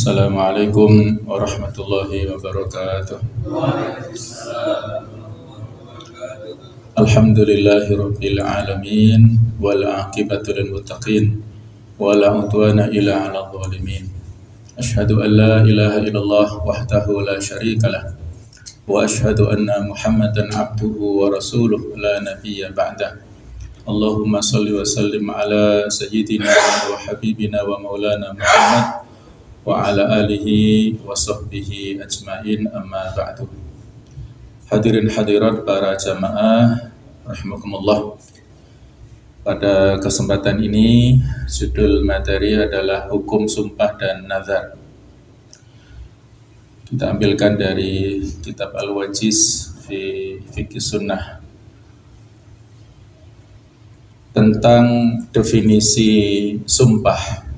Assalamualaikum warahmatullahi wabarakatuh. Alhamdulillahirabbil alamin wal aqibatu lil muttaqin wala udwana illa 'alal zalimin. Asyhadu an la ilaha illallah wahdahu la syarikalah wa asyhadu anna Muhammadan abduhu wa rasuluh la nabiyya ba'dah. Allahumma salli wa sallim ala sayyidina wa habibina wa maulana Muhammad wa ala alihi wa sahbihi ajma'in, amma ba'du. Hadirin hadirat para jamaah rahimakumullah. Pada kesempatan ini judul materi adalah hukum sumpah dan nazar. Kita ambilkan dari kitab Al-Wajiz fi Fiqh Sunnah tentang definisi sumpah.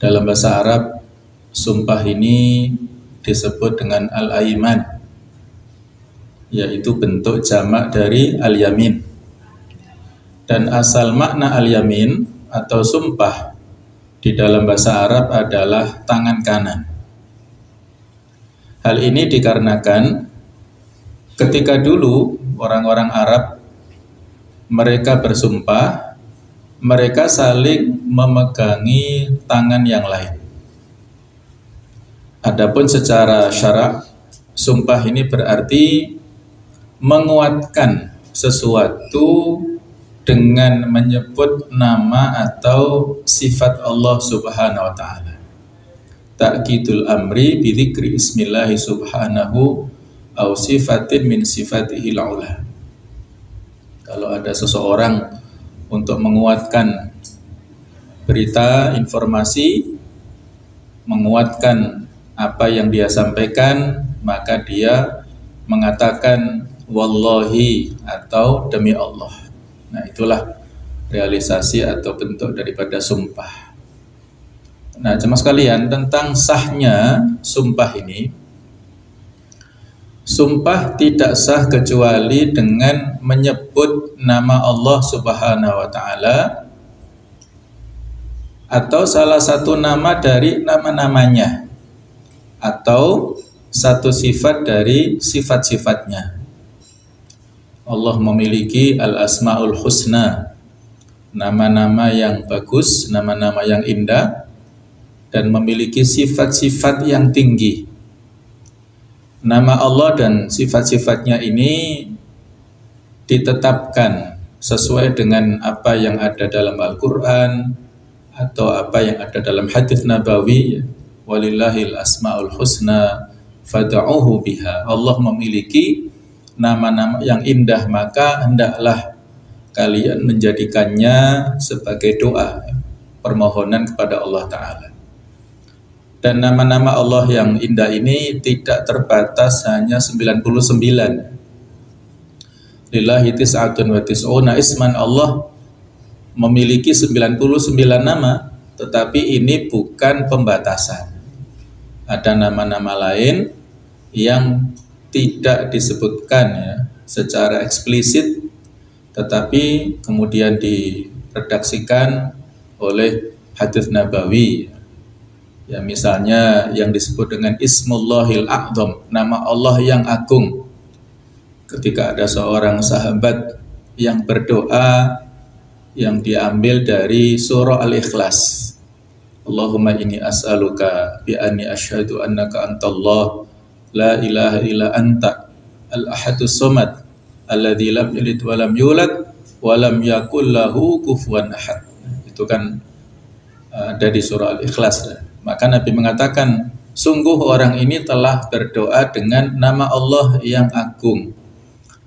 Dalam bahasa Arab, sumpah ini disebut dengan al-aiman, yaitu bentuk jamak dari al-yamin. Dan asal makna al-yamin atau sumpah di dalam bahasa Arab adalah tangan kanan. Hal ini dikarenakan ketika dulu orang-orang Arab mereka bersumpah, mereka saling memegangi tangan yang lain. Adapun secara syarak, sumpah ini berarti menguatkan sesuatu dengan menyebut nama atau sifat Allah Subhanahu wa taala. Ta'kidul amri bi dzikri ismillahi subhanahu au sifatin min sifatihil ula. Kalau ada seseorang untuk menguatkan berita, informasi, menguatkan apa yang dia sampaikan, maka dia mengatakan wallahi atau demi Allah. Nah, itulah realisasi atau bentuk daripada sumpah. Nah, jemaah sekalian, tentang sahnya sumpah ini, sumpah tidak sah kecuali dengan menyebut nama Allah Subhanahu wa taala atau salah satu nama dari nama-namanya atau satu sifat dari sifat-sifatnya. Allah memiliki al-asmaul husna, nama-nama yang bagus, nama-nama yang indah, dan memiliki sifat-sifat yang tinggi. Nama Allah dan sifat-sifatnya ini ditetapkan sesuai dengan apa yang ada dalam Al-Quran atau apa yang ada dalam hadits nabawi. Walillahil asma'ul husna fad'uhu biha. Allah memiliki nama-nama yang indah, maka hendaklah kalian menjadikannya sebagai doa, permohonan kepada Allah Ta'ala. Dan nama-nama Allah yang indah ini tidak terbatas hanya 99. Lillahi tis'atun wa tis'una isman. Allah memiliki 99 nama, tetapi ini bukan pembatasan. Ada nama-nama lain yang tidak disebutkan ya secara eksplisit, tetapi kemudian diredaksikan oleh hadits nabawi. Ya, misalnya yang disebut dengan Ismullahil A'zam, nama Allah yang agung. Ketika ada seorang sahabat yang berdoa yang diambil dari surah Al-Ikhlas. Allahumma inni as'aluka bi anni asyhadu annaka antallah la ilaha illa anta al-ahadus samad alladzi lam yalid wa lam yulad wa lam yakul lahu kufuwan ahad. Itu kan ada di surah Al-Ikhlas. Maka Nabi mengatakan, sungguh orang ini telah berdoa dengan nama Allah yang agung,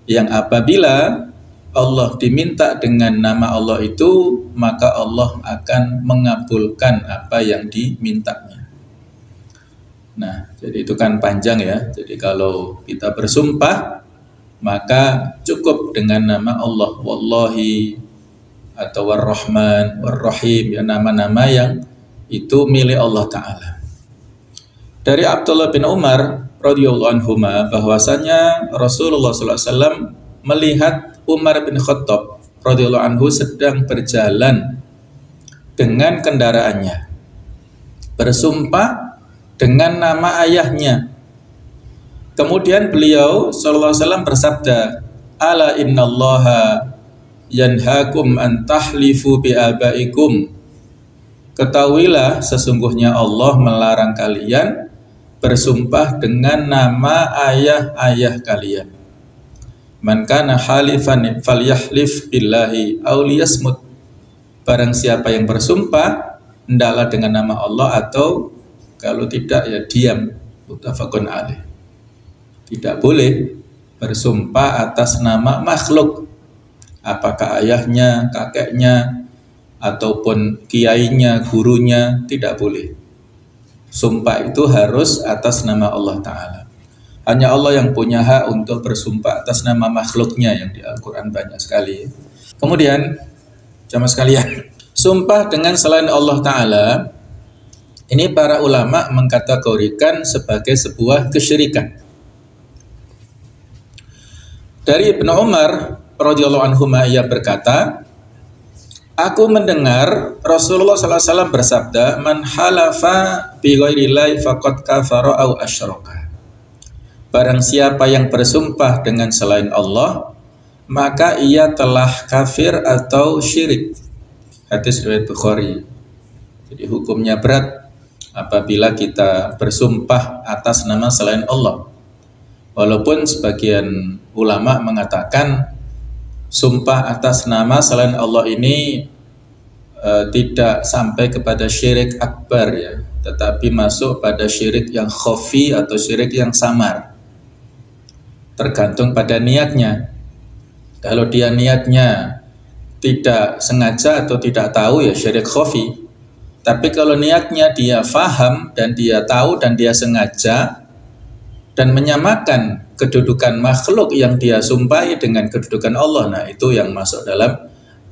yang apabila Allah diminta dengan nama Allah itu, maka Allah akan mengabulkan apa yang dimintanya. Nah, jadi itu kan panjang ya. Jadi kalau kita bersumpah, maka cukup dengan nama Allah, wallahi atau war-Rahman, war-Rahim, ya, nama-nama yang itu milik Allah Ta'ala. Dari Abdullah bin Umar radhiyallahu anhuma bahwasanya Rasulullah SAW melihat Umar bin Khattab radhiyallahu anhu sedang berjalan dengan kendaraannya. bersumpah dengan nama ayahnya. Kemudian beliau sallallahu alaihi wasallam bersabda, ala innallaha yanhakum an tahlifu bi abaikum. Ketahuilah sesungguhnya Allah melarang kalian bersumpah dengan nama ayah-ayah kalian. Man kana halifan falyahlif billahi aw liyasmut. Barang siapa yang bersumpah hendaklah dengan nama Allah, atau kalau tidak ya diam. Muttafaqun alaih. Tidak boleh bersumpah atas nama makhluk, apakah ayahnya, kakeknya, ataupun kiainya, gurunya, tidak boleh. Sumpah itu harus atas nama Allah Ta'ala. Hanya Allah yang punya hak untuk bersumpah atas nama makhluknya, yang di Al-Quran banyak sekali. Kemudian, jamaah sekalian, sumpah dengan selain Allah Ta'ala, ini para ulama mengkategorikan sebagai sebuah kesyirikan. Dari Ibnu Umar radhiyallahu anhu ia berkata, aku mendengar Rasulullah SAW bersabda, man halafa bi ghairillahi faqad kafara aw asyraka. Barang siapa yang bersumpah dengan selain Allah, maka ia telah kafir atau syirik. Hadis riwayat Bukhari. Jadi hukumnya berat apabila kita bersumpah atas nama selain Allah. Walaupun sebagian ulama mengatakan sumpah atas nama selain Allah ini tidak sampai kepada syirik akbar ya, tetapi masuk pada syirik yang khafi atau syirik yang samar. Tergantung pada niatnya. Kalau dia niatnya tidak sengaja atau tidak tahu ya syirik khafi. Tapi kalau niatnya dia faham dan dia tahu dan dia sengaja dan menyamakan kedudukan makhluk yang dia sumpahi dengan kedudukan Allah, nah itu yang masuk dalam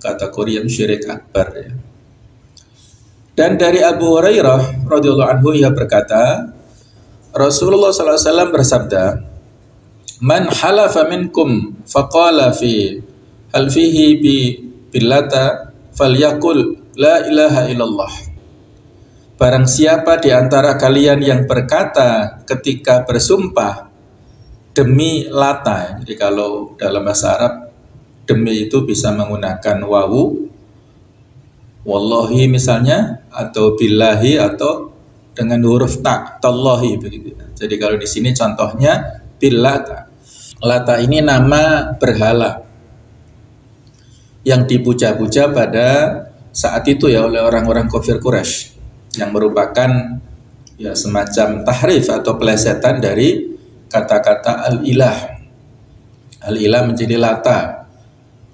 kategori yang syirik akbar ya. Dan dari Abu Hurairah radhiyallahu anhu ia berkata, Rasulullah SAW bersabda, man halafa minkum faqala fi halfihi bi billata falyakul la ilaha illallah. Barang siapa di antara kalian yang berkata ketika bersumpah demi Lata, jadi kalau dalam bahasa Arab demi itu bisa menggunakan wawu, wallahi misalnya, atau billahi, atau dengan huruf ta, tallahi begitu. Jadi kalau di sini contohnya billata. Lata ini nama berhala yang dipuja-puja pada saat itu ya oleh orang-orang kafir Quraisy, yang merupakan ya semacam tahrif atau pelesetan dari kata-kata al-ilah. Al-ilah menjadi Lata,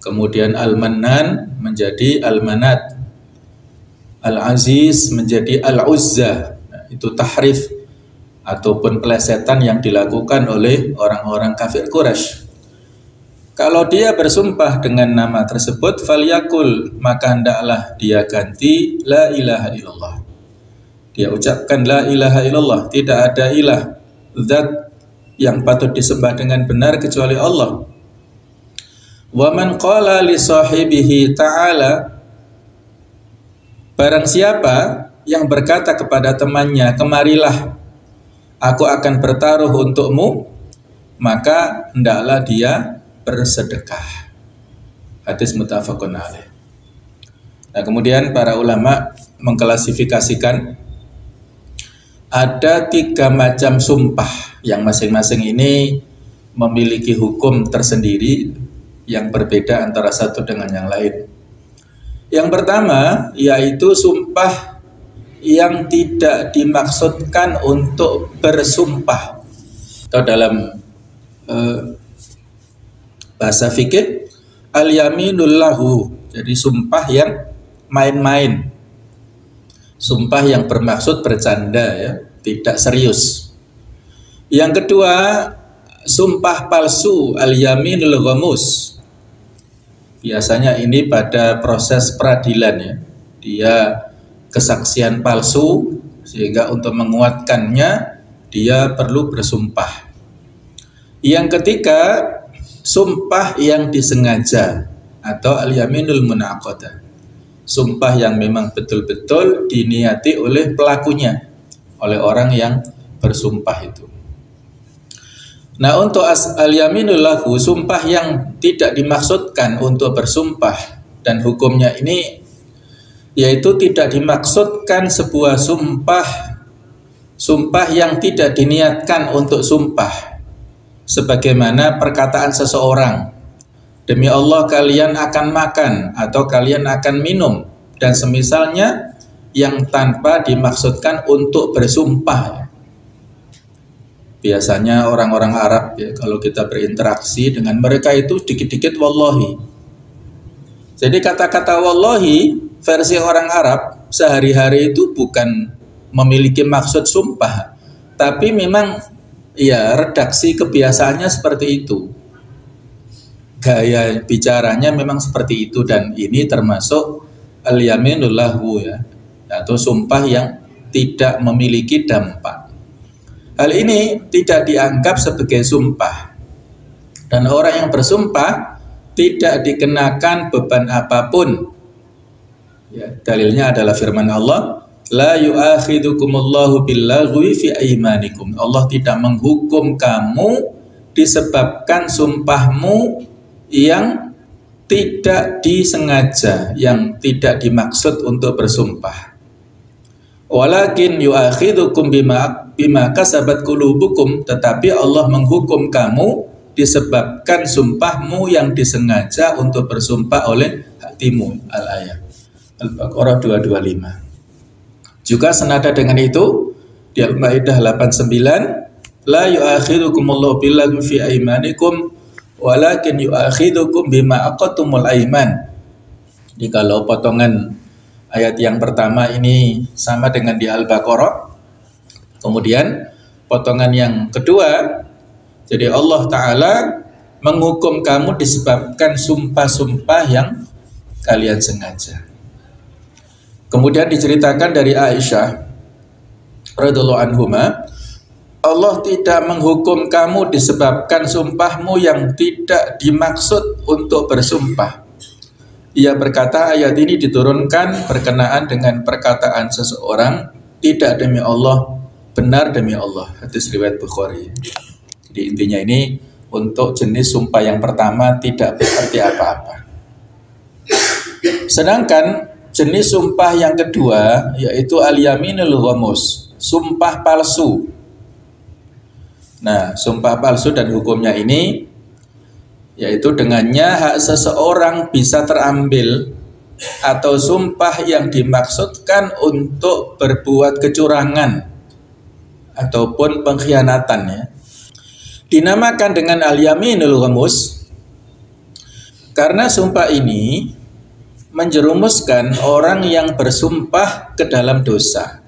kemudian al-mannan menjadi al-manat, al-aziz menjadi al-uzza. Nah, itu tahrif ataupun pelesetan yang dilakukan oleh orang-orang kafir Quraisy. Kalau dia bersumpah dengan nama tersebut, falyakul, maka hendaklah dia ganti la ilaha illallah. Dia ucapkan la ilaha illallah, tidak ada ilah, zat yang patut disembah dengan benar kecuali Allah. Wa man qala li sahibihi ta'ala, barang siapa yang berkata kepada temannya, kemarilah, aku akan bertaruh untukmu, maka hendaklah dia bersedekah. Hadis muttafaqun alaih. Nah, kemudian para ulama mengklasifikasikan ada 3 macam sumpah yang masing-masing ini memiliki hukum tersendiri yang berbeda antara satu dengan yang lain. Yang pertama yaitu sumpah yang tidak dimaksudkan untuk bersumpah, atau dalam bahasa fikih al-yaminul lahu, jadi sumpah yang main-main, sumpah yang bermaksud bercanda ya, tidak serius. Yang kedua, sumpah palsu al-yaminul ghamus. Biasanya ini pada proses peradilan ya, dia kesaksian palsu sehingga untuk menguatkannya dia perlu bersumpah. Yang ketiga, sumpah yang disengaja atau al-yaminul munaqadah. sumpah yang memang betul-betul diniati oleh pelakunya, oleh orang yang bersumpah itu. Nah, untuk al-yaminul lahu, sumpah yang tidak dimaksudkan untuk bersumpah, dan hukumnya ini yaitu tidak dimaksudkan sebuah sumpah yang tidak diniatkan untuk sumpah, sebagaimana perkataan seseorang, demi Allah kalian akan makan atau kalian akan minum, dan semisalnya, yang tanpa dimaksudkan untuk bersumpah. Biasanya orang-orang Arab ya, kalau kita berinteraksi dengan mereka itu dikit-dikit wallahi. Jadi kata-kata wallahi versi orang Arab sehari-hari itu bukan memiliki maksud sumpah, tapi memang ya redaksi kebiasaannya seperti itu. Gaya bicaranya memang seperti itu, dan ini termasuk al-yaminul lahu ya, atau sumpah yang tidak memiliki dampak. Hal ini tidak dianggap sebagai sumpah, dan orang yang bersumpah tidak dikenakan beban apapun. Ya, dalilnya adalah firman Allah, la yu'akhidukumullahu billaghwi fi aymanikum. Allah tidak menghukum kamu disebabkan sumpahmu yang tidak disengaja, yang tidak dimaksud untuk bersumpah. Walakin yu'akhidukum bima kasabat qulubukum, tetapi Allah menghukum kamu disebabkan sumpahmu yang disengaja untuk bersumpah oleh hatimu. Al-ayat Al-Baqarah 225. Juga senada dengan itu di Al-Maidah 89, la yu'akhidukumullahu billaghwi fi aymanikum walakin yu'akhidukum bima aqadtumul aiman. Jadi kalau potongan ayat yang pertama ini sama dengan di Al-Baqarah, kemudian potongan yang kedua, jadi Allah Ta'ala menghukum kamu disebabkan sumpah-sumpah yang kalian sengaja. Kemudian diceritakan dari Aisyah radhiyallahu anhuma, Allah tidak menghukum kamu disebabkan sumpahmu yang tidak dimaksud untuk bersumpah. Ia berkata, ayat ini diturunkan berkenaan dengan perkataan seseorang, tidak demi Allah, benar demi Allah. Hadis riwayat Bukhari. Jadi intinya ini untuk jenis sumpah yang pertama tidak berarti apa-apa. Sedangkan jenis sumpah yang kedua yaitu al-yaminul ghamus, sumpah palsu. Nah, sumpah palsu dan hukumnya ini yaitu dengannya hak seseorang bisa terambil, atau sumpah yang dimaksudkan untuk berbuat kecurangan ataupun pengkhianatan ya, dinamakan dengan al-yaminul ghamus karena sumpah ini menjerumuskan orang yang bersumpah ke dalam dosa,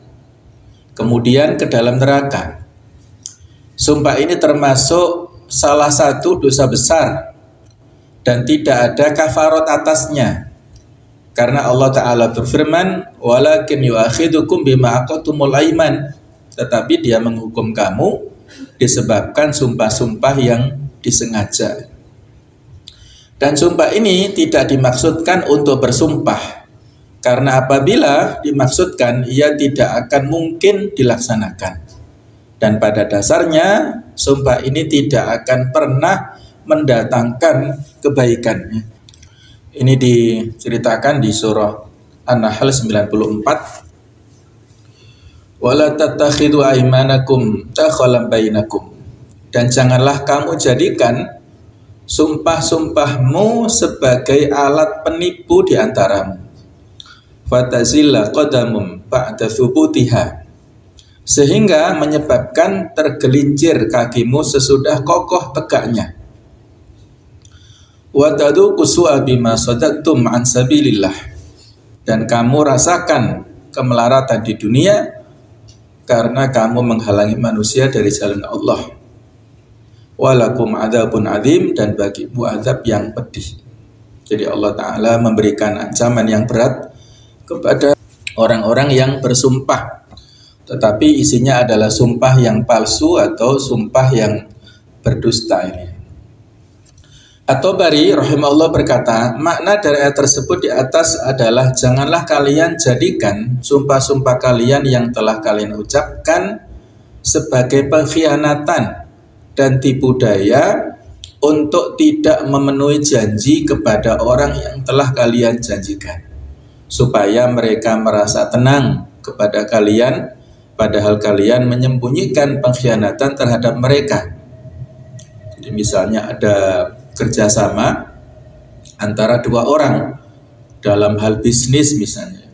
kemudian ke dalam neraka. Sumpah ini termasuk salah satu dosa besar dan tidak ada kafarat atasnya, karena Allah Ta'ala berfirman, walakin yu'akhidukum bima aqadtumul aiman, tetapi dia menghukum kamu disebabkan sumpah-sumpah yang disengaja. Dan sumpah ini tidak dimaksudkan untuk bersumpah, karena apabila dimaksudkan ia tidak akan mungkin dilaksanakan. Dan pada dasarnya sumpah ini tidak akan pernah mendatangkan kebaikan. Ini diceritakan di surah An-Nahl 94. Wala tattakhidhu aymanakum takhalam bainakum. Dan janganlah kamu jadikan sumpah-sumpahmu sebagai alat penipu di antaramu. Fatazilla qadamum ba'da thubutiha, sehingga menyebabkan tergelincir kakimu sesudah kokoh tegaknya. Wa taduqu su'a bima sadattum an sabilillah, dan kamu rasakan kemelaratan di dunia karena kamu menghalangi manusia dari jalan Allah. Walakum adzabun adzim, dan bagimu azab yang pedih. Jadi Allah Ta'ala memberikan ancaman yang berat kepada orang-orang yang bersumpah, tetapi isinya adalah sumpah yang palsu atau sumpah yang berdusta ini. At-Tabari rahimahullah berkata, makna dari ayat tersebut di atas adalah janganlah kalian jadikan sumpah-sumpah kalian yang telah kalian ucapkan sebagai pengkhianatan dan tipu daya untuk tidak memenuhi janji kepada orang yang telah kalian janjikan, supaya mereka merasa tenang kepada kalian, padahal kalian menyembunyikan pengkhianatan terhadap mereka. Jadi misalnya ada kerjasama antara dua orang dalam hal bisnis misalnya,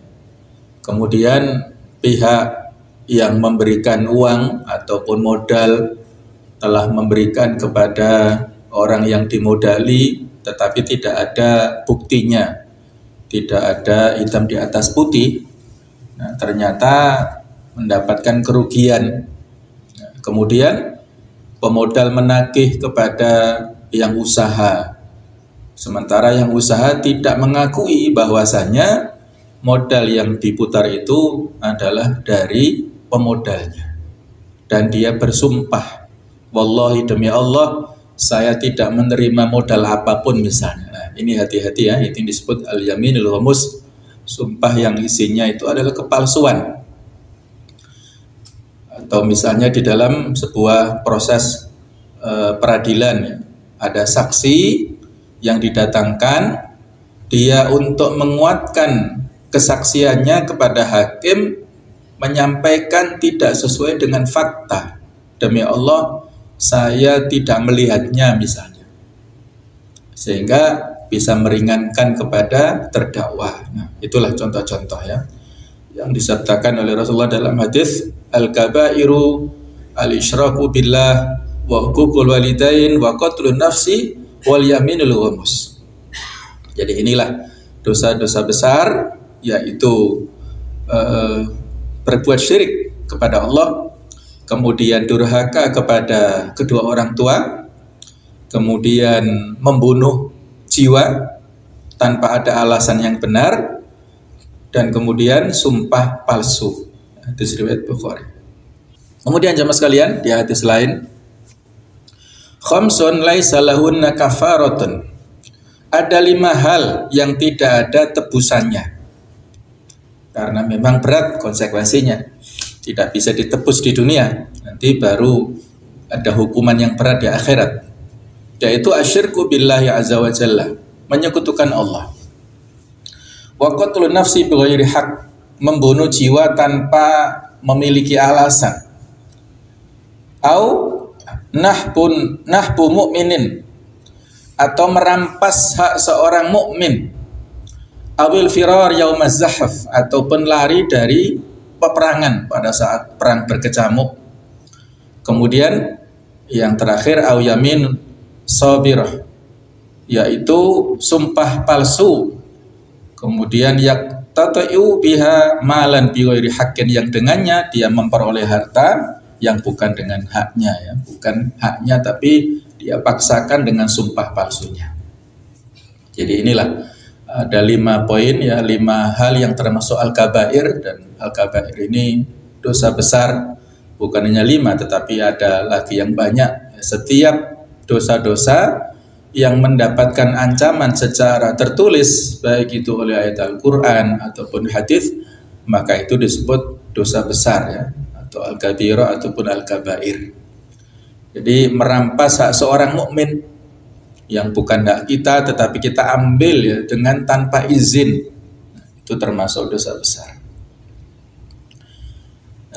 kemudian pihak yang memberikan uang ataupun modal telah memberikan kepada orang yang dimodali, tetapi tidak ada buktinya, tidak ada hitam di atas putih. Nah, ternyata mendapatkan kerugian. Nah, kemudian pemodal menagih kepada yang usaha, sementara yang usaha tidak mengakui bahwasanya modal yang diputar itu adalah dari pemodalnya, dan dia bersumpah, wallahi demi Allah saya tidak menerima modal apapun misalnya. Nah, ini hati-hati ya, itu disebut al-yaminul ghamus, sumpah yang isinya itu adalah kepalsuan. Atau misalnya di dalam sebuah proses peradilan ya, ada saksi yang didatangkan, dia untuk menguatkan kesaksiannya kepada hakim menyampaikan tidak sesuai dengan fakta. Demi Allah saya tidak melihatnya misalnya, sehingga bisa meringankan kepada terdakwa. Nah, itulah contoh-contoh ya yang disertakan oleh Rasulullah dalam hadis al-kabairu al-isyraku billah wa huququl walidain wa qatlun nafsi wal yaminul ghamus. Jadi inilah dosa-dosa besar, yaitu berbuat syirik kepada Allah, kemudian durhaka kepada kedua orang tua, kemudian membunuh jiwa tanpa ada alasan yang benar, dan kemudian sumpah palsu. Hadis riwayat Bukhari. Kemudian jamaah sekalian, di hadis lain, khamsun laisa lahunna kafaratun. Ada 5 hal yang tidak ada tebusannya, karena memang berat konsekuensinya, tidak bisa ditebus di dunia, nanti baru ada hukuman yang berat di akhirat, yaitu asyirku billahi azza wa jalla, menyekutukan Allah, wa qatlun nafsi bighairi haq, membunuh jiwa tanpa memiliki alasan, au nahbu mu'minin, atau merampas hak seorang mukmin, awil firar yaumaz zahf, ataupun lari dari peperangan pada saat perang berkecamuk. Kemudian yang terakhir au yamin sabirah, yaitu sumpah palsu, kemudian yaqtatu biha malan bi ghairi haqqin, yang dengannya dia memperoleh harta yang bukan dengan haknya ya, bukan haknya tapi dia paksakan dengan sumpah palsunya. Jadi inilah ada 5 poin ya, 5 hal yang termasuk al-kabair, dan al-kabair ini dosa besar, bukan hanya 5 tetapi ada lagi yang banyak. Setiap dosa-dosa yang mendapatkan ancaman secara tertulis, baik itu oleh ayat Al-Quran ataupun hadis, maka itu disebut dosa besar ya, atau al-kabira ataupun al-kabair. Jadi merampas hak seorang mukmin yang bukan hak kita tetapi kita ambil ya dengan tanpa izin, itu termasuk dosa besar.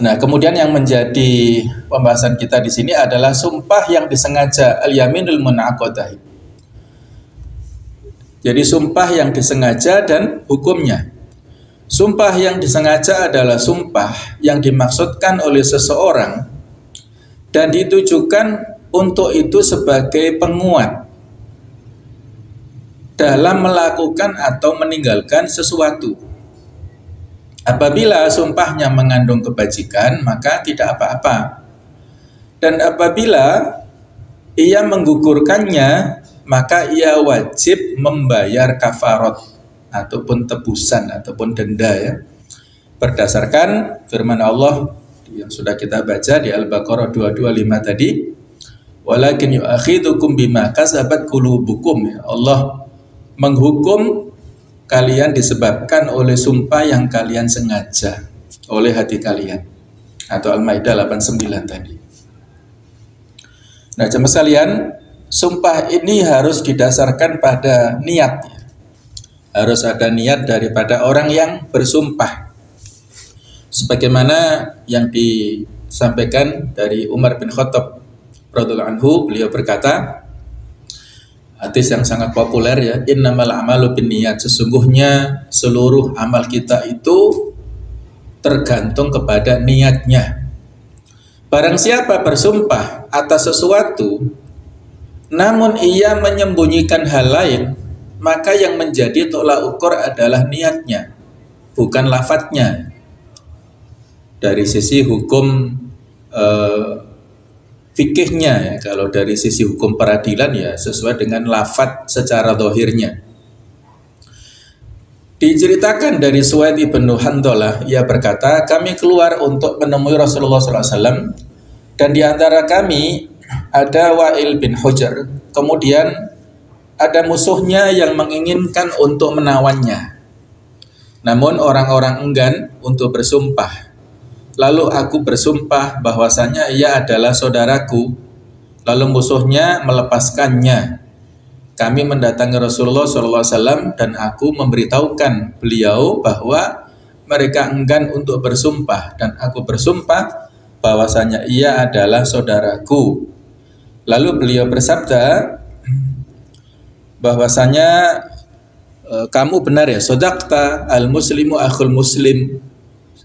Nah, kemudian yang menjadi pembahasan kita di sini adalah sumpah yang disengaja, al-yaminul munaqadah. Jadi sumpah yang disengaja dan hukumnya. Sumpah yang disengaja adalah sumpah yang dimaksudkan oleh seseorang dan ditujukan untuk itu sebagai penguat dalam melakukan atau meninggalkan sesuatu. Apabila sumpahnya mengandung kebajikan, maka tidak apa-apa. Dan apabila ia menggugurkannya, maka ia wajib membayar kafarat ataupun tebusan ataupun denda ya. Berdasarkan firman Allah yang sudah kita baca di Al-Baqarah 225 tadi, walakin yu'akhidukum bima kasabat qulubukum. Allah menghukum kalian disebabkan oleh sumpah yang kalian sengaja oleh hati kalian, atau Al-Maidah 89 tadi. Nah, jemaah sekalian, sumpah ini harus didasarkan pada niat. Harus ada niat daripada orang yang bersumpah. Sebagaimana yang disampaikan dari Umar bin Khattab radhiyallahu anhu, beliau berkata, hadis yang sangat populer ya, innamal a'malu binniyat, sesungguhnya seluruh amal kita itu tergantung kepada niatnya. Barang siapa bersumpah atas sesuatu namun ia menyembunyikan hal lain, maka yang menjadi tolak ukur adalah niatnya, bukan lafadznya. Dari sisi hukum fikihnya ya, kalau dari sisi hukum peradilan ya sesuai dengan lafadz secara zahirnya. Diceritakan dari Suwaid ibnu Handalah, ia berkata, kami keluar untuk menemui Rasulullah SAW, dan di antara kami ada Wa'il bin Hujr. Kemudian ada musuhnya yang menginginkan untuk menawannya, namun orang-orang enggan untuk bersumpah. Lalu aku bersumpah bahwasanya ia adalah saudaraku. Lalu musuhnya melepaskannya. Kami mendatangi Rasulullah SAW dan aku memberitahukan beliau bahwa mereka enggan untuk bersumpah, dan aku bersumpah bahwasanya ia adalah saudaraku. Lalu beliau bersabda bahwasanya kamu benar ya, sodaqta, al-muslimu akhul muslim.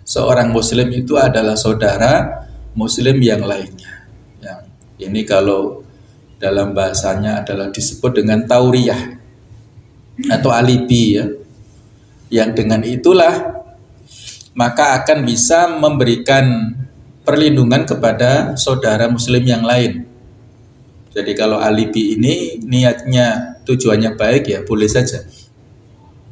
Seorang muslim itu adalah saudara muslim yang lainnya. Yang ini kalau dalam bahasanya adalah disebut dengan tauriyah atau alibi ya. Yang dengan itulah maka akan bisa memberikan perlindungan kepada saudara muslim yang lain. Jadi kalau alibi ini niatnya tujuannya baik ya boleh saja.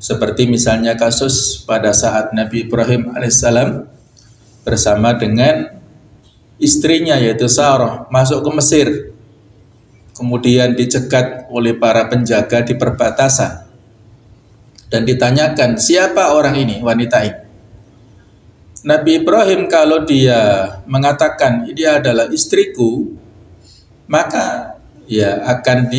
Seperti misalnya kasus pada saat Nabi Ibrahim alaihissalam bersama dengan istrinya yaitu Sarah masuk ke Mesir. Kemudian dicegat oleh para penjaga di perbatasan dan ditanyakan siapa orang ini, wanita ini. Nabi Ibrahim kalau dia mengatakan dia adalah istriku, maka ya akan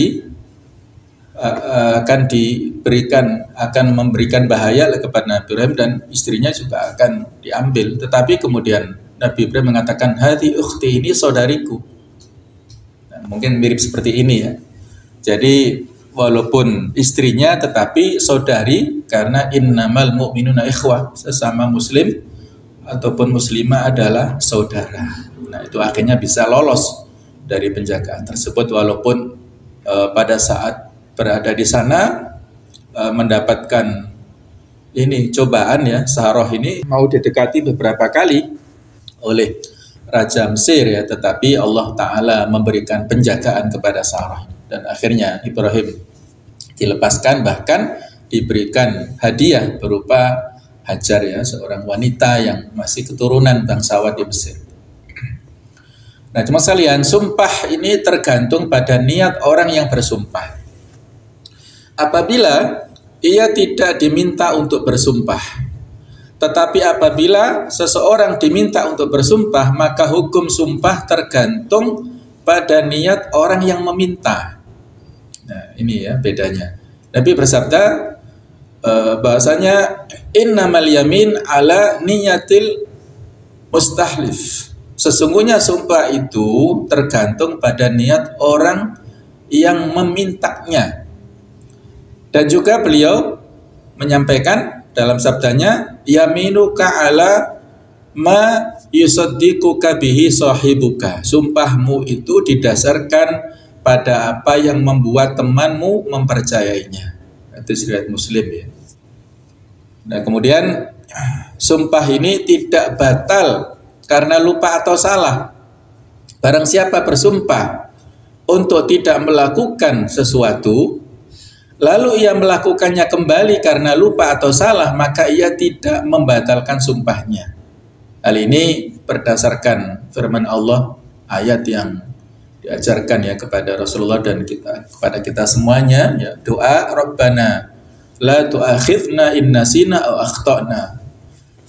memberikan bahaya kepada Nabi Ibrahim, dan istrinya juga akan diambil. Tetapi kemudian Nabi Ibrahim mengatakan hati ukhti, ini saudariku. Mungkin mirip seperti ini ya. Jadi walaupun istrinya tetapi saudari, karena innamal mu'minuna ikhwah, sesama muslim ataupun muslimah adalah saudara. Nah, itu akhirnya bisa lolos dari penjagaan tersebut walaupun pada saat berada di sana mendapatkan ini cobaan ya. Sarah ini mau didekati beberapa kali oleh Raja Mesir ya, tetapi Allah Ta'ala memberikan penjagaan kepada Sarah dan akhirnya Ibrahim dilepaskan, bahkan diberikan hadiah berupa Hajar ya, seorang wanita yang masih keturunan bangsawan di Mesir. Nah, cuma sekalian, sumpah ini tergantung pada niat orang yang bersumpah. Apabila ia tidak diminta untuk bersumpah, tetapi apabila seseorang diminta untuk bersumpah, maka hukum sumpah tergantung pada niat orang yang meminta. Nah, ini ya bedanya. Nabi bersabda bahwasanya innamal yamin ala niyatil mustahlif. Sesungguhnya sumpah itu tergantung pada niat orang yang memintanya. Dan juga beliau menyampaikan dalam sabdanya, yaminuka ala ma yusaddiquka bihi sahibuka. Sumpahmu itu didasarkan pada apa yang membuat temanmu mempercayainya. Itu riwayat Muslim ya. Nah, kemudian sumpah ini tidak batal karena lupa atau salah. Barang siapa bersumpah untuk tidak melakukan sesuatu, lalu ia melakukannya kembali karena lupa atau salah, maka ia tidak membatalkan sumpahnya. Hal ini berdasarkan firman Allah, ayat yang diajarkan ya kepada Rasulullah dan kepada kita semuanya ya, doa Rabbana la tu'akhidna in nasina aw akhtana.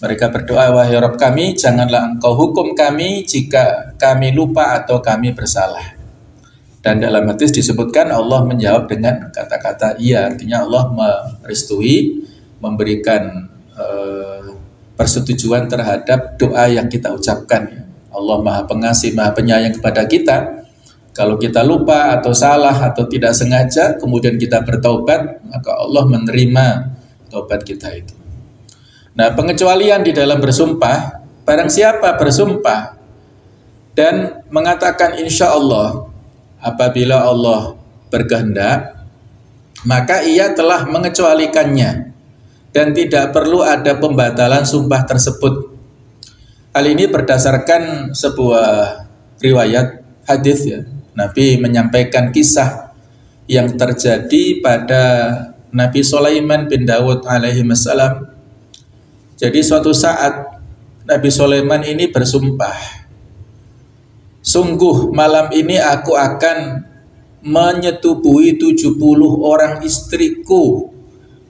Mereka berdoa, wahai Rabb kami, janganlah engkau hukum kami jika kami lupa atau kami bersalah. Dan dalam hadis disebutkan Allah menjawab dengan kata-kata iya, artinya Allah merestui, memberikan persetujuan terhadap doa yang kita ucapkan. Allah Maha Pengasih, Maha Penyayang kepada kita. Kalau kita lupa atau salah atau tidak sengaja, kemudian kita bertaubat, maka Allah menerima taubat kita itu. Nah, pengecualian di dalam bersumpah, barang siapa bersumpah dan mengatakan insya Allah apabila Allah berkehendak, maka ia telah mengecualikannya dan tidak perlu ada pembatalan sumpah tersebut. Hal ini berdasarkan sebuah riwayat hadis ya. Nabi menyampaikan kisah yang terjadi pada Nabi Sulaiman bin Daud alaihi wassalam. Jadi suatu saat Nabi Sulaiman ini bersumpah, sungguh malam ini aku akan menyetubui 70 orang istriku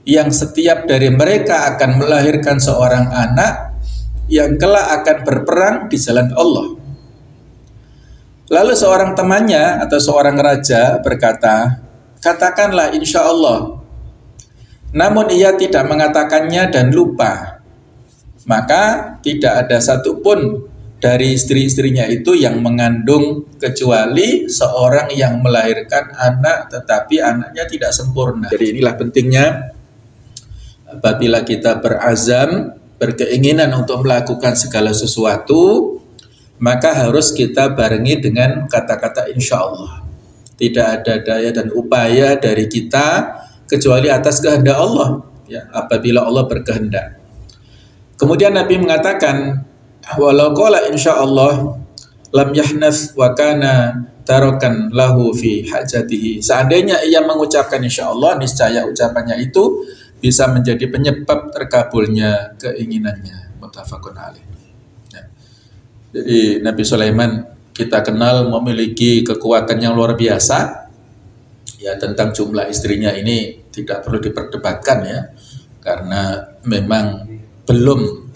yang setiap dari mereka akan melahirkan seorang anak yang kelak akan berperang di jalan Allah. Lalu seorang temannya atau seorang raja berkata, katakanlah insya Allah. Namun ia tidak mengatakannya dan lupa. Maka tidak ada satupun dari istri-istrinya itu yang mengandung kecuali seorang yang melahirkan anak tetapi anaknya tidak sempurna. Jadi inilah pentingnya apabila kita berazam, berkeinginan untuk melakukan segala sesuatu, maka harus kita barengi dengan kata-kata insya Allah. Tidak ada daya dan upaya dari kita kecuali atas kehendak Allah ya, apabila Allah berkehendak. Kemudian Nabi mengatakan, walau qala insyaallah lam yahnas wa kana tarokan lahu fi hajatihi. Seandainya ia mengucapkan insyaallah, niscaya ucapannya itu bisa menjadi penyebab terkabulnya keinginannya. Muttafaqun alaih. Ya. Jadi Nabi Sulaiman kita kenal memiliki kekuatan yang luar biasa. Ya, tentang jumlah istrinya ini tidak perlu diperdebatkan ya, karena memang belum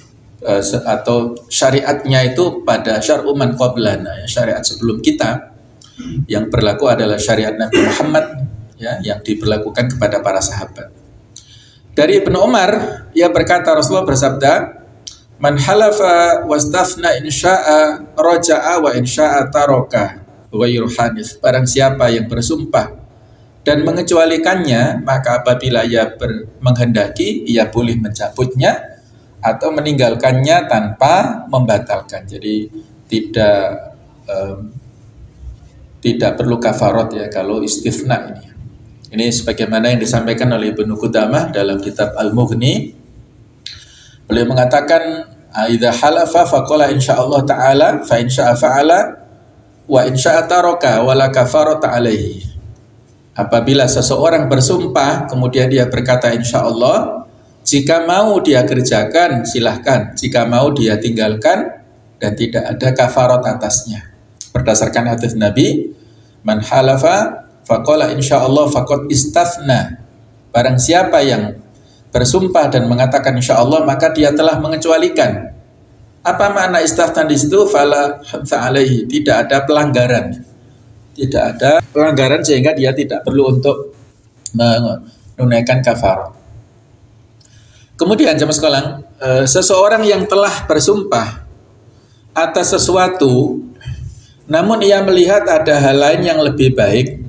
atau syariatnya itu pada syar'u man qablana, ya, syariat sebelum kita yang berlaku adalah syariat Nabi Muhammad ya, yang diberlakukan kepada para sahabat. Dari Ibnu Umar ia berkata, Rasulullah bersabda, man halafa wastafna insya'a raja'a wa insya'a taraka ghairu hanif. Barang siapa yang bersumpah dan mengecualikannya, maka apabila ia menghendaki, ia boleh mencabutnya atau meninggalkannya tanpa membatalkan. Jadi tidak perlu kafarat ya kalau istifna ini. Ini sebagaimana yang disampaikan oleh Ibnu Qudamah dalam kitab Al-Mughni. Beliau mengatakan, idza halafa faqala insyaallah taala fa insya'a fa'ala wa insya'a taraka wala kafarata alaihi. Apabila seseorang bersumpah kemudian dia berkata insyaallah, jika mau dia kerjakan silahkan, jika mau dia tinggalkan dan tidak ada kafarat atasnya. Berdasarkan hadis Nabi, man halafa faqala insyaallah faqad istafna. Barang siapa yang bersumpah dan mengatakan insyaallah, maka dia telah mengecualikan. Apa makna istafna di situ? Fala hamsa alaihi, tidak ada pelanggaran. Tidak ada pelanggaran sehingga dia tidak perlu untuk menunaikan kafarat. Kemudian jemaah sekalian, seseorang yang telah bersumpah atas sesuatu, namun ia melihat ada hal lain yang lebih baik,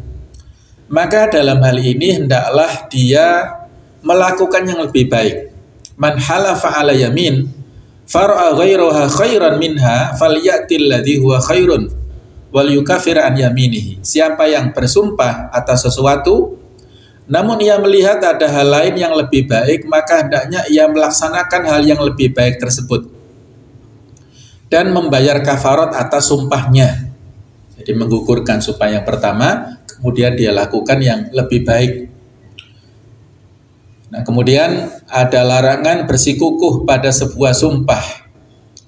maka dalam hal ini hendaklah dia melakukan yang lebih baik. Man halafa ala yamin far'a ghairaha khairan minha falyatil ladzi huwa khairun wal yukafir an yaminihi. Siapa yang bersumpah atas sesuatu namun ia melihat ada hal lain yang lebih baik, maka hendaknya ia melaksanakan hal yang lebih baik tersebut dan membayar kafarat atas sumpahnya. Jadi menggugurkan sumpah yang pertama, kemudian dia lakukan yang lebih baik. Nah, kemudian ada larangan bersikukuh pada sebuah sumpah,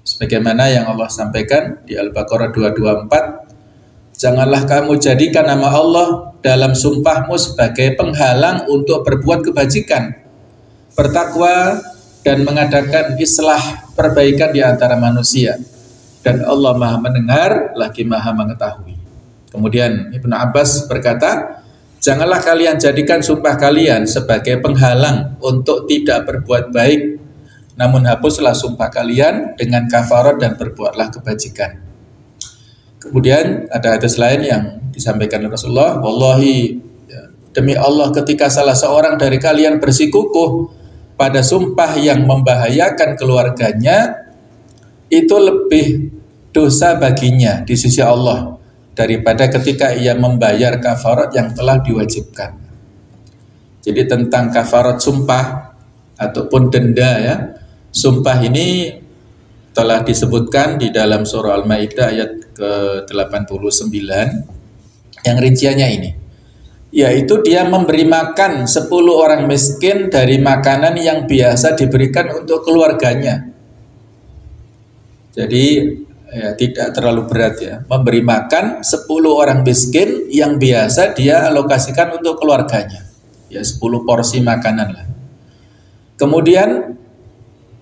sebagaimana yang Allah sampaikan di Al-Baqarah 224. Janganlah kamu jadikan nama Allah dalam sumpahmu sebagai penghalang untuk berbuat kebajikan, bertakwa, dan mengadakan islah perbaikan di antara manusia. Dan Allah Maha mendengar lagi Maha mengetahui. Kemudian Ibnu Abbas berkata, janganlah kalian jadikan sumpah kalian sebagai penghalang untuk tidak berbuat baik, namun hapuslah sumpah kalian dengan kafarat dan berbuatlah kebajikan. Kemudian ada hadis lain yang disampaikan Rasulullah, wallahi, demi Allah, ketika salah seorang dari kalian bersikukuh pada sumpah yang membahayakan keluarganya, itu lebih dosa baginya di sisi Allah daripada ketika ia membayar kafarat yang telah diwajibkan. Jadi tentang kafarat sumpah ataupun denda ya, sumpah ini telah disebutkan di dalam surah Al-Maidah ayat ke-89 yang rinciannya ini, yaitu dia memberi makan 10 orang miskin dari makanan yang biasa diberikan untuk keluarganya. Jadi ya, tidak terlalu berat ya, memberi makan 10 orang miskin yang biasa dia alokasikan untuk keluarganya, ya 10 porsi makanan lah. Kemudian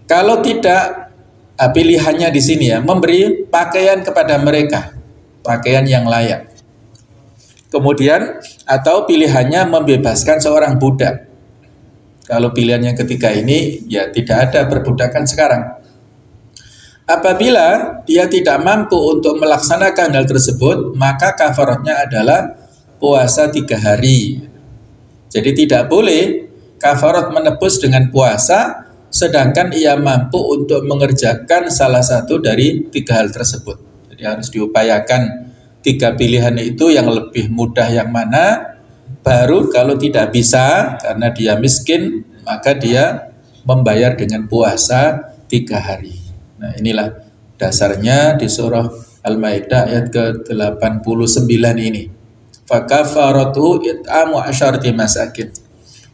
kalau tidak, pilihannya di sini ya, memberi pakaian kepada mereka, pakaian yang layak. Kemudian atau pilihannya membebaskan seorang budak. Kalau pilihan yang ketiga ini ya tidak ada perbudakan sekarang. Apabila dia tidak mampu untuk melaksanakan hal tersebut, maka kafaratnya adalah puasa 3 hari. Jadi tidak boleh kafarat menebus dengan puasa sedangkan ia mampu untuk mengerjakan salah satu dari 3 hal tersebut. Jadi harus diupayakan 3 pilihan itu yang lebih mudah yang mana, baru kalau tidak bisa karena dia miskin, maka dia membayar dengan puasa 3 hari. Nah inilah dasarnya di surah Al-Maidah ayat ke-89 ini. Fakafaratu it'amu asyarati masakin.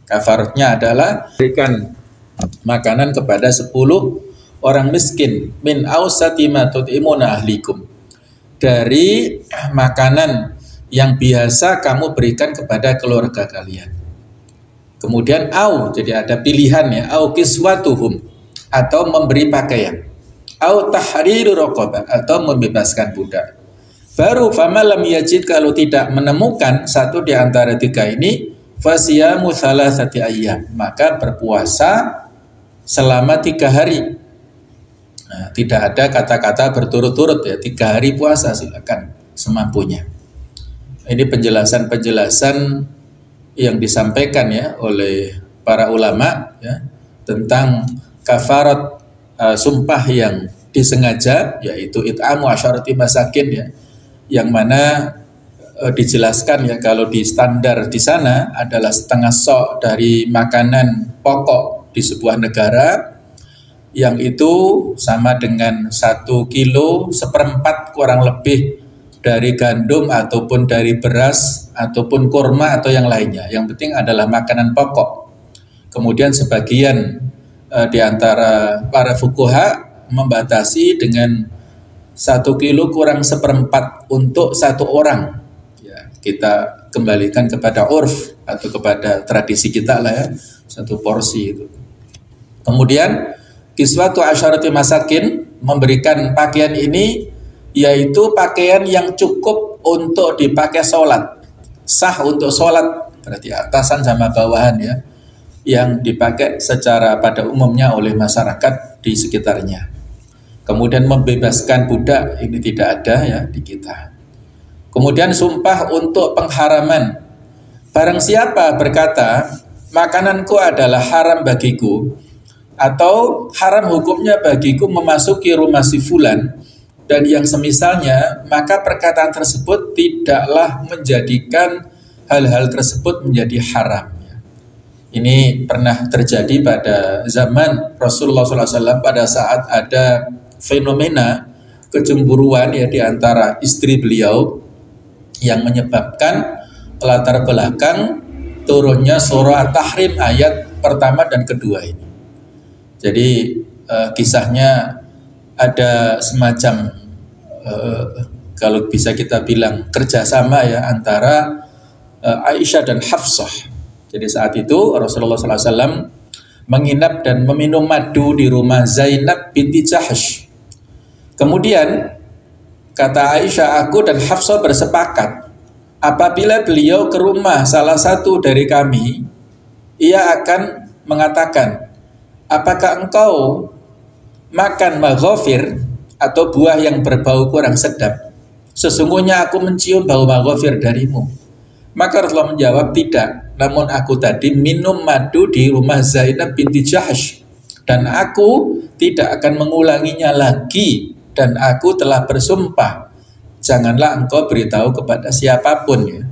Kafaratnya adalah berikan makanan kepada 10 orang miskin min ausati ma tut'imuna ahlikum, dari makanan yang biasa kamu berikan kepada keluarga kalian. Kemudian au, jadi ada pilihan ya, au kiswatuhum, atau memberi pakaian, au tahriru raqabah, atau membebaskan budak. Baru famalam yajid, kalau tidak menemukan satu di antara 3 ini, fasiyamu thalathati ayyam, maka berpuasa selama 3 hari. Nah, tidak ada kata-kata berturut-turut ya, 3 hari puasa, silakan semampunya. Ini penjelasan-penjelasan yang disampaikan ya oleh para ulama ya tentang kafarat sumpah yang disengaja, yaitu it'amu asyarati masakin ya, yang mana dijelaskan ya kalau di standar di sana adalah setengah sok dari makanan pokok di sebuah negara, yang itu sama dengan 1 kilo seperempat kurang lebih dari gandum ataupun dari beras ataupun kurma atau yang lainnya. Yang penting adalah makanan pokok. Kemudian sebagian di antara para fuqaha membatasi dengan 1 kilo kurang seperempat untuk 1 orang. Ya, kita kembalikan kepada urf atau kepada tradisi kita lah ya, 1 porsi itu. Kemudian kiswatu asyarati masakin, memberikan pakaian ini yaitu pakaian yang cukup untuk dipakai sholat, sah untuk sholat, berarti atasan sama bawahan ya, yang dipakai secara pada umumnya oleh masyarakat di sekitarnya. Kemudian membebaskan budak, ini tidak ada ya di kita. Kemudian sumpah untuk pengharaman. Barang siapa berkata, makananku adalah haram bagiku, atau haram hukumnya bagiku memasuki rumah si fulan dan yang semisalnya, maka perkataan tersebut tidaklah menjadikan hal-hal tersebut menjadi haram. Ini pernah terjadi pada zaman Rasulullah SAW pada saat ada fenomena kecemburuan ya di antara istri beliau yang menyebabkan latar belakang turunnya surah Tahrim ayat pertama dan kedua ini. Jadi kisahnya ada semacam kalau bisa kita bilang kerjasama ya antara Aisyah dan Hafsah. Jadi saat itu Rasulullah SAW menginap dan meminum madu di rumah Zainab binti Jahsh. Kemudian kata Aisyah, aku dan Hafsah bersepakat apabila beliau ke rumah salah satu dari kami, ia akan mengatakan, apakah engkau makan maghofir atau buah yang berbau kurang sedap? Sesungguhnya aku mencium bau maghofir darimu. Maka Rasulullah menjawab, tidak, namun aku tadi minum madu di rumah Zainab binti Jahsh dan aku tidak akan mengulanginya lagi, dan aku telah bersumpah janganlah engkau beritahu kepada siapapun ya.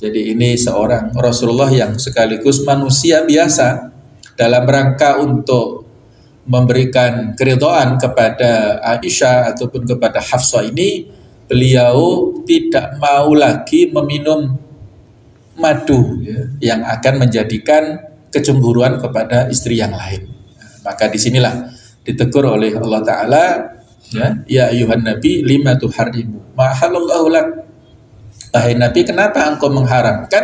Jadi ini seorang Rasulullah yang sekaligus manusia biasa dalam rangka untuk memberikan keridhaan kepada Aisyah ataupun kepada Hafsah ini, beliau tidak mau lagi meminum madu ya, yang akan menjadikan kecemburuan kepada istri yang lain. Maka disinilah ditegur oleh Allah Ta'ala, ya ayuhan Nabi lima tuharrimu ma halallahu lak. Wahai Nabi, kenapa engkau mengharamkan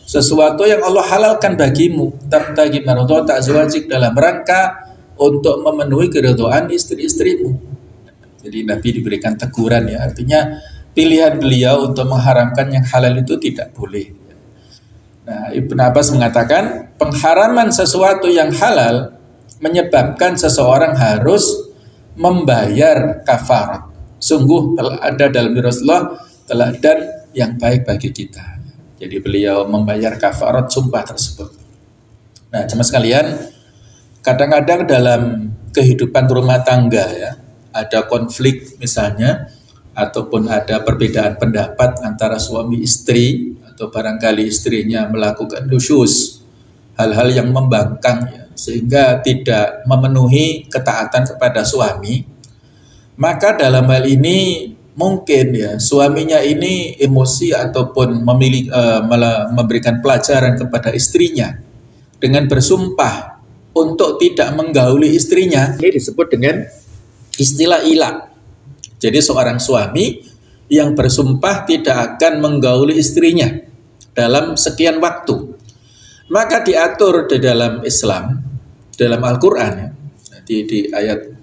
sesuatu yang Allah halalkan bagimu? Tabtagi maradhata azwajik, dalam rangka untuk memenuhi keridhaan istri-istrimu. Jadi Nabi diberikan teguran ya, artinya pilihan beliau untuk mengharamkan yang halal itu tidak boleh. Nah, Ibnu Abbas mengatakan pengharaman sesuatu yang halal menyebabkan seseorang harus membayar kafarat. Sungguh telah ada dalam Rasulullah teladan yang baik bagi kita. Jadi beliau membayar kafarat sumpah tersebut. Nah, jemaah sekalian, kadang-kadang dalam kehidupan rumah tangga ya, ada konflik misalnya, ataupun ada perbedaan pendapat antara suami istri, atau barangkali istrinya melakukan nusyuz, hal-hal yang membangkang ya, sehingga tidak memenuhi ketaatan kepada suami. Maka dalam hal ini mungkin ya suaminya ini emosi ataupun memberikan pelajaran kepada istrinya dengan bersumpah untuk tidak menggauli istrinya. Ini disebut dengan istilah ila. Jadi seorang suami yang bersumpah tidak akan menggauli istrinya dalam sekian waktu, maka diatur di dalam Islam, dalam Al-Quran ya, di ayat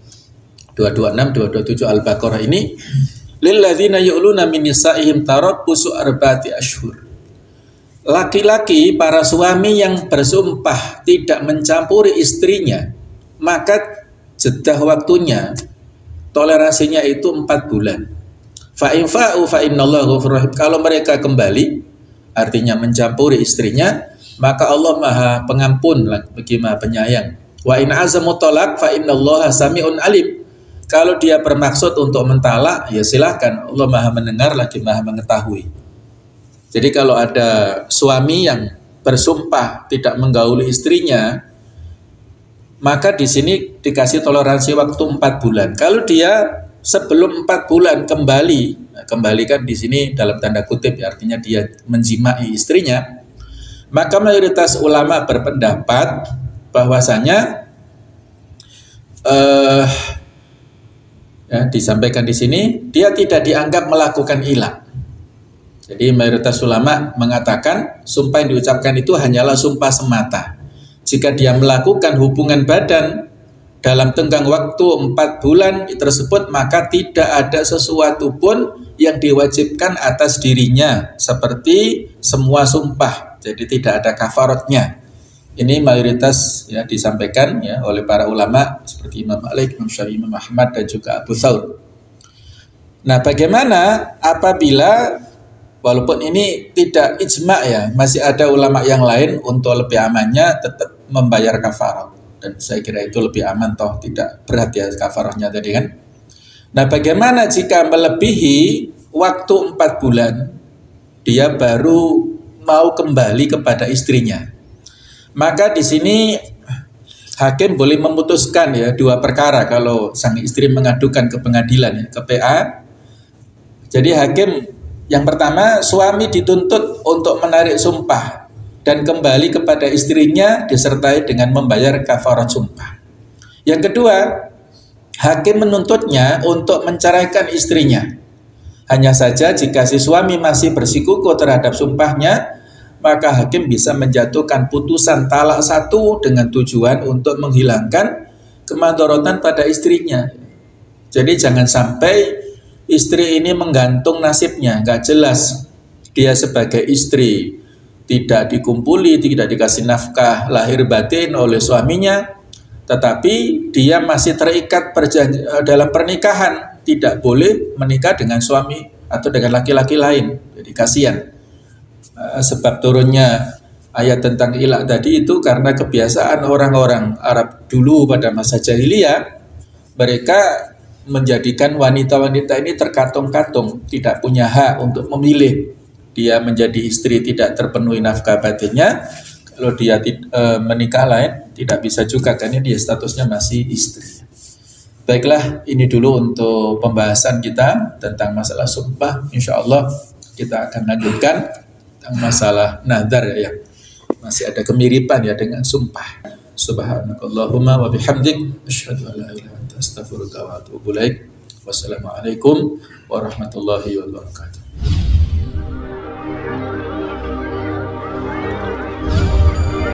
226, 227 Al-Baqarah ini, lilladzina yu'luna min nisa'ihim tarabbusu arba'ati ashhur. Laki-laki, para suami yang bersumpah tidak mencampuri istrinya, maka jeda waktunya, toleransinya itu 4 bulan. Fa in fa'u fa innallaha ghafurur rahim. Kalau mereka kembali, artinya mencampuri istrinya, maka Allah Maha Pengampun lagi Maha Penyayang. Wa in azamu talaq fa innallaha sami'un alim. Kalau dia bermaksud untuk mentalak, ya silahkan, Allah Maha Mendengar lagi Maha Mengetahui. Jadi kalau ada suami yang bersumpah tidak menggauli istrinya, maka di sini dikasih toleransi waktu 4 bulan. Kalau dia sebelum 4 bulan kembali kan di sini dalam tanda kutip ya, artinya dia menjimai istrinya, maka mayoritas ulama berpendapat bahwasanya ya, disampaikan di sini dia tidak dianggap melakukan ilah. Jadi mayoritas ulama mengatakan sumpah yang diucapkan itu hanyalah sumpah semata. Jika dia melakukan hubungan badan dalam tenggang waktu 4 bulan tersebut, maka tidak ada sesuatu pun yang diwajibkan atas dirinya seperti semua sumpah. Jadi tidak ada kafaratnya. Ini mayoritas ya disampaikan ya oleh para ulama seperti Imam Malik, Imam Syafi'i, Imam Ahmad dan juga Abu Thawr. Nah, bagaimana apabila walaupun ini tidak ijma ya, masih ada ulama yang lain untuk lebih amannya tetap membayar kafarah, dan saya kira itu lebih aman, toh tidak berat ya kafarahnya tadi kan. Nah, bagaimana jika melebihi waktu 4 bulan dia baru mau kembali kepada istrinya? Maka di sini hakim boleh memutuskan ya 2 perkara kalau sang istri mengadukan ke pengadilan ya, ke PA. Jadi hakim yang pertama, suami dituntut untuk menarik sumpah dan kembali kepada istrinya disertai dengan membayar kafarat sumpah. Yang kedua, hakim menuntutnya untuk menceraikan istrinya. Hanya saja jika si suami masih bersikukuh terhadap sumpahnya, maka hakim bisa menjatuhkan putusan talak 1 dengan tujuan untuk menghilangkan kemadharatan pada istrinya. Jadi jangan sampai istri ini menggantung nasibnya, nggak jelas dia sebagai istri tidak dikumpuli, tidak dikasih nafkah lahir batin oleh suaminya, tetapi dia masih terikat dalam pernikahan, tidak boleh menikah dengan suami atau dengan laki-laki lain. Jadi kasihan. Sebab turunnya ayat tentang ilak tadi itu karena kebiasaan orang-orang Arab dulu pada masa jahiliyah, mereka menjadikan wanita-wanita ini terkatung-katung, tidak punya hak untuk memilih. Dia menjadi istri tidak terpenuhi nafkah batinnya, kalau dia menikah lain tidak bisa juga karena dia statusnya masih istri. Baiklah, ini dulu untuk pembahasan kita tentang masalah sumpah. Insya Allah kita akan lanjutkan tentang masalah nadar ya. Masih ada kemiripan ya dengan sumpah. Subhanakallahumma wa bihamdik asyhadu an la ilaha illa anta astaghfiruka wa atubu ilaik. Wassalamualaikum warahmatullahi wabarakatuh.